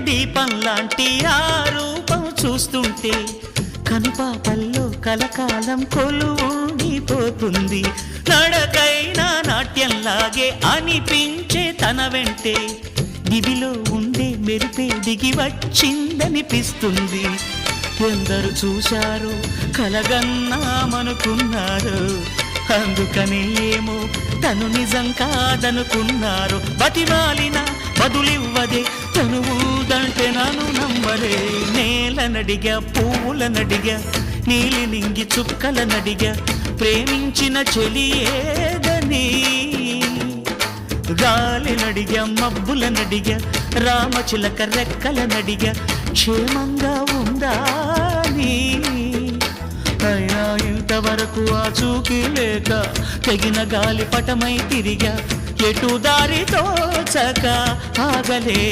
దీపంలాంటి ఆ రూపం చూస్తుంటే కనుపాపల్లో కలకాలం కొలువుండిపోతుంది. నడకైనా నాట్యంలాగే అనిపించే తన వెంటే దివిలో ఉండే మెరిపే దిగి వచ్చిందనిపిస్తుంది. ఎందరు చూశారు కలగన్నామనుకున్నారు, అందుకని ఏమో తను నిజం కాదనుకున్నారు. బతిమాలిన బదులివ్వదే తను ఊదంటే నన్ను నమ్మలే. నేలనడిగా పువ్వులనడిగా నీలి నింగి చుక్కలనడిగా ప్రేమించిన చెలియేదని. గాలినడిగా మబ్బులనడిగా రామచిలక రెక్కలనడిగా క్షేమంగా ఉందా నీ. అయినా ఇంతవరకు ఆ చూకి లేక తెగిన గాలి పటమై తిరిగా ఎటు దారి తోచక ఆగలే.